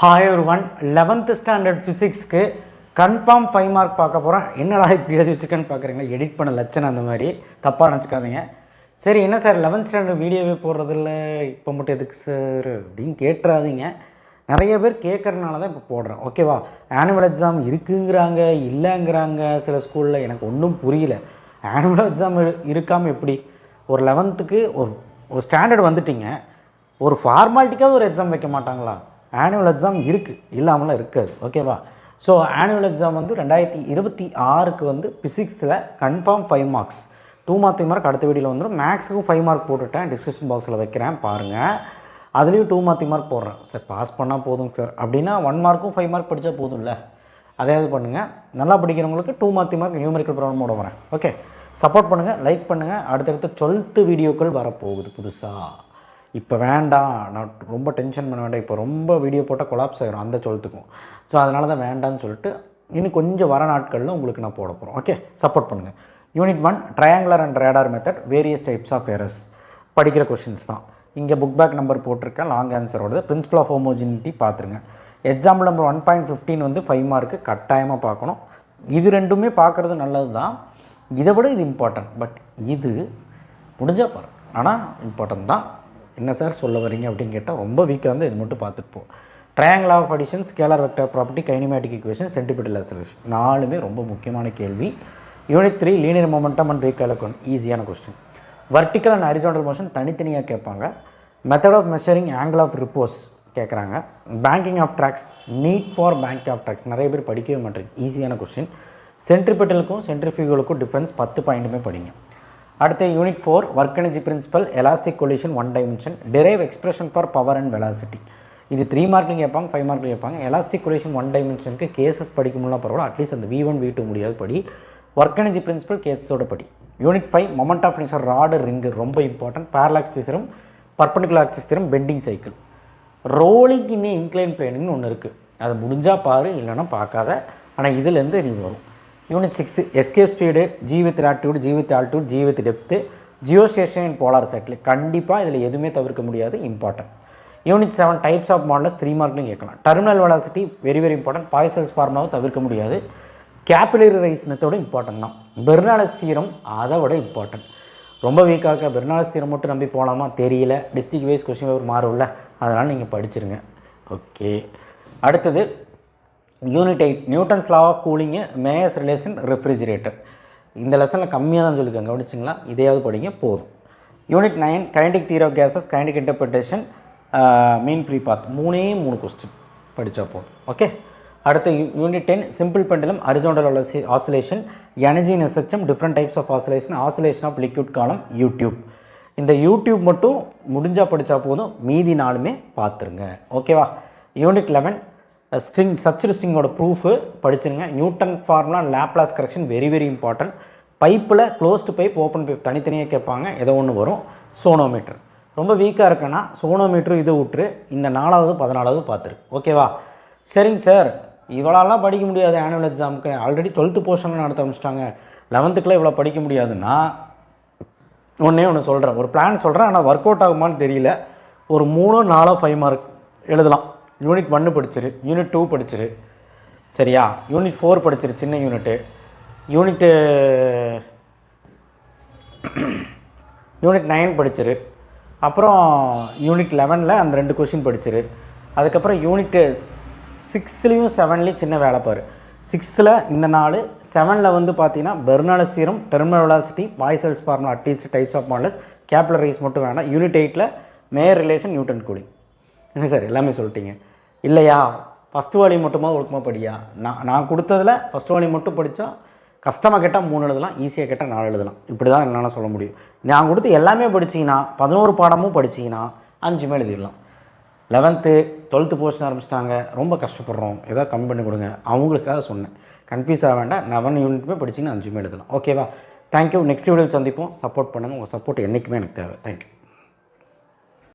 Hi ஒரு 11th standard ஃபிசிக்ஸ்க்கு confirm 5 mark பார்க்க போகிறேன். என்னடா இப்படி எழுதி வச்சுருக்கேன்னு பார்க்குறீங்களா? எடிட் பண்ண லட்சணம் அந்த மாதிரி தப்பாக நினச்சிக்காதீங்க. சரி என்ன சார் 11th ஸ்டாண்டர்ட் வீடியோவே போடுறதில்ல, இப்போ மட்டும் எதுக்கு சார் அப்படின்னு கேட்டுறாதீங்க. நிறைய பேர் கேட்குறதுனால தான் இப்போ போடுறேன். ஓகேவா? ஆனுவல் எக்ஸாம் இருக்குங்கிறாங்க, இல்லைங்கிறாங்க சில ஸ்கூலில். எனக்கு ஒன்றும் புரியல. ஆனுவல் எக்ஸாம் இருக்காமல் எப்படி ஒரு 11th ஒரு ஸ்டாண்டர்ட் வந்துட்டிங்க, ஒரு ஃபார்மாலிட்டிக்காவது ஒரு எக்ஸாம் வைக்க மாட்டாங்களா? ஆனுவல் எக்ஸாம் இருக்குது, இல்லாமலாம் இருக்காது. ஓகேவா? ஸோ ஆனுவல் எக்ஸாம் வந்து 2026 வந்து ஃபிசிக்ஸில் கன்ஃபார்ம் 5 மார்க்ஸ், 2 மார்க் 3 மார்க் அடுத்த வீடியோவில் வந்துடும். மேக்ஸுக்கும் 5 மார்க் போட்டுவிட்டேன், டிஸ்கிரிப்ஷன் பாக்ஸில் வைக்கிறேன் பாருங்கள். அதுலேயும் 2 மார்க் 3 மார்க் போடுறேன். சார் பாஸ் பண்ணால் போதும் சார் அப்படின்னா 1 மார்க்கும் 5 மார்க் படித்தா போதும்ல, அதையாவது பண்ணுங்கள். நல்லா படிக்கிறவங்களுக்கு 2 மார்க் 3 மார்க் நியூமெரிக்கல் ப்ராப்ளமோட வரேன். ஓகே, சப்போர்ட் பண்ணுங்கள், லைக் பண்ணுங்கள். அடுத்தடுத்து 12th வீடியோக்கள் வரப்போகுது புதுசாக. இப்போ வேண்டாம், நான் ரொம்ப டென்ஷன் பண்ண வேண்டாம், இப்போ ரொம்ப வீடியோ போட்டால் கொலாப்ஸ் ஆகிரும் அந்த 12க்கும். ஸோ அதனால தான் வேண்டான்னு சொல்லிட்டு இன்னும் கொஞ்சம் வர நாட்களில் உங்களுக்கு நான் போட போகிறோம். ஓகே, சப்போர்ட் பண்ணுங்கள். Unit 1 triangular and radar method, various types of errors படிக்கிற கொஷின்ஸ் தான். இங்கே புக் பேக் நம்பர் போட்டிருக்கேன், லாங் ஆன்சரோட பிரின்சிபல் ஆஃப் ஹோமோஜினிட்டி பார்த்துருங்க. எக்ஸாம்பிள் நம்பர் 1.15 வந்து 5 மார்க்கு கட்டாயமாக பார்க்கணும். இது ரெண்டுமே பார்க்குறது நல்லது தான், இதை விட இது இம்பார்ட்டன்ட். பட் இது முடிஞ்சால் பாருங்கள், ஆனால் இம்பார்ட்டன்ட் தான். என்ன சார் சொல்ல வரீங்க அப்படின்னு கேட்டால் ரொம்ப வீக்காக வந்து இது மட்டும் பார்த்துட்டு போ. Triangle of addition, scalar vector property, kinematic equation, centripetal acceleration, 4மே ரொம்ப முக்கியமான கேள்வி. Unit 3 linear momentum and recalculation, ஈஸியான question. Vertical and horizontal motion தனித்தனியாக கேட்பாங்க. Method of measuring angle of repose கேட்குறாங்க. Banking of tracks, need for bank of tracks நிறைய பேர் படிக்கவே மாட்டேங்க, ஈஸியான கொஸ்டின். சென்ட்ரிபிட்டலுக்கும் சென்ட்ரிஃபியூகலுக்கும் டிஃப்ரென்ஸ் 10 பாயிண்ட்டுமே படிங்க. அடுத்து unit 4 work energy principle, elastic collision, 1 dimension, derive expression for power and velocity. இது 3 மார்க்லையும் கேட்பாங்க, 5 மார்க்லையும் கேட்பாங்க. எலாஸ்டிக் கொலிஷன் 1 டைமென்ஷனுக்கு கேசஸ் படிக்க முடியல பரவாயில்ல, அட்லீஸ்ட் அந்த V1 V2 முடியாது படி. ஒர்க் எனர்ஜி பிரின்சிபல் கேஸஸோட படி. Unit 5 moment of inertia rod ring ரொம்ப important. Parallax theorem, perpendicular axis theorem, bending cycle. Rolling in incline பிளேனிங்னு ஒன்று இருக்குது, அதை முடிஞ்சால் பாரு, இல்லைன்னா பார்க்காத. ஆனால் இதுலேருந்து நீ வரும். Unit 6 escape speed, g with attitude, g with altitude, g with depth, geo station in polar சைட்டில். கண்டிப்பாக இதில் எதுவுமே தவிர்க்க முடியாது, important. Unit 7 types of models, 3 மார்க்லையும் கேட்கலாம். Terminal velocity very very important. Poisson's ஃபார்முலாவை தவிர்க்க முடியாது. கேபிலரி ரைஸ் மெத்தோடு இம்பார்ட்டன்ட் தான். பெர்னாலஸ் தியரம் அதை விட இம்பார்ட்டன்ட். ரொம்ப வீக்காக பெர்னாலஸ் தியரம் மட்டும் நம்பி போகலாமா தெரியல, டிஸ்ட்ரிக்ட் வைஸ் கொஸ்டின் பேப்பர் மாறும்ல, அதனால் நீங்கள் படிச்சிருங்க. ஓகே, அடுத்தது unit 8 Newton's law of cooling, Mayer's relation, refrigerator. இந்த லெசனில் கம்மியாக தான் சொல்லியிருக்காங்க, கவனிச்சிங்களா? இதையாவது படிங்க போதும். Unit 9 kinetic theory of gases, kinetic interpretation, mean free path, 3 question படித்தா போதும். ஓகே, அடுத்து unit 10 simple pendulum, horizontal oscillation, energy in SHM, different types of oscillation, oscillation of liquid column, U tube. இந்த யூடியூப் மட்டும் முடிஞ்சால் படித்தா போதும், மீதி 4மே பார்த்துருங்க. ஓகேவா? யூனிட் 11 ஸ்ட்ரிங், சர்ச்டு ஸ்ட்ரிங்கோட ப்ரூஃபு படிச்சுருங்க. Newton formula, Laplace correction very very important. பைப்பில் க்ளோஸ்டு பைப், ஓப்பன் பைப் தனித்தனியாக கேட்பாங்க, ஏதோ ஒன்று வரும். சோனோமீட்டர் ரொம்ப வீக்காக இருக்குன்னா சோனோமீட்டர் இதை விட்டுரு, இந்த 4வது 14வது பார்த்துரு. ஓகேவா? சரிங்க சார், இவ்வளோலாம் படிக்க முடியாது ஆனுவல் எக்ஸாமுக்கு, ஆல்ரெடி 12th போர்ஷனில் நடத்த ஆரம்பிச்சிட்டாங்க, 11th இவ்வளோ படிக்க முடியாதுன்னா ஒன்று சொல்கிறேன், ஒரு பிளான் சொல்கிறேன். ஆனால் ஒர்க் அவுட் ஆகுமான்னு தெரியல. ஒரு 3, 4, 5 மார்க் எழுதலாம். யூனிட் 1 படிச்சிரு, யூனிட் 2 படிச்சிரு, சரியா? யூனிட் 4 படிச்சிரு, சின்ன யூனிட் 9 படிச்சிரு. அப்புறம் யூனிட் 11 அந்த 2 கொஷின் படிச்சிரு. அதுக்கப்புறம் யூனிட் 6லேயும் 7லேயும் சின்ன வேலை பாரு. 6ல் இந்த 4, 7ல் வந்து பார்த்தீங்கன்னா Bernoulli's theorem, terminal velocity, Poisson's formula, at least types of models, capillary rise மட்டும் வேண்டாம். யூனிட் 8ல் மேயர் ரிலேஷன், நியூட்டன் கூலிங். என்ன சார் எல்லாமே சொல்லிட்டீங்க இல்லையா? ஃபஸ்ட்டு வால்யூம் மட்டுமா ஒழுக்கமாக படியா? நான் கொடுத்ததில் ஃபஸ்ட் வால்யூம் மட்டும் படித்தா கஷ்டமாக கேட்டால் 3 எழுதலாம், ஈஸியாக கேட்டால் 4 எழுதலாம். இப்படி தான் என்னால் சொல்ல முடியும். நான் கொடுத்து எல்லாமே படிச்சிங்கன்னா 11 பாடமும் படிச்சிங்கன்னா 5மே எழுதிடலாம். 11th 12th போர்ஷன் ஆரம்பிச்சிட்டாங்க, ரொம்ப கஷ்டப்படுறோம், ஏதாவது கம்மி பண்ணி கொடுங்க, அவங்களுக்காக சொன்னேன். கன்ஃபியூஸ் ஆக வேண்டாம், 11 யூனிட்டுமே படிச்சிங்கன்னா 5மே எழுதலாம். ஓகேவா? தேங்க்யூ. நெக்ஸ்ட் வீடியோவில் சந்திப்போம். சப்போர்ட் பண்ணுங்கள், உங்கள் சப்போர்ட் என்றைக்குமே எனக்கு தேவை. தேங்க்யூ.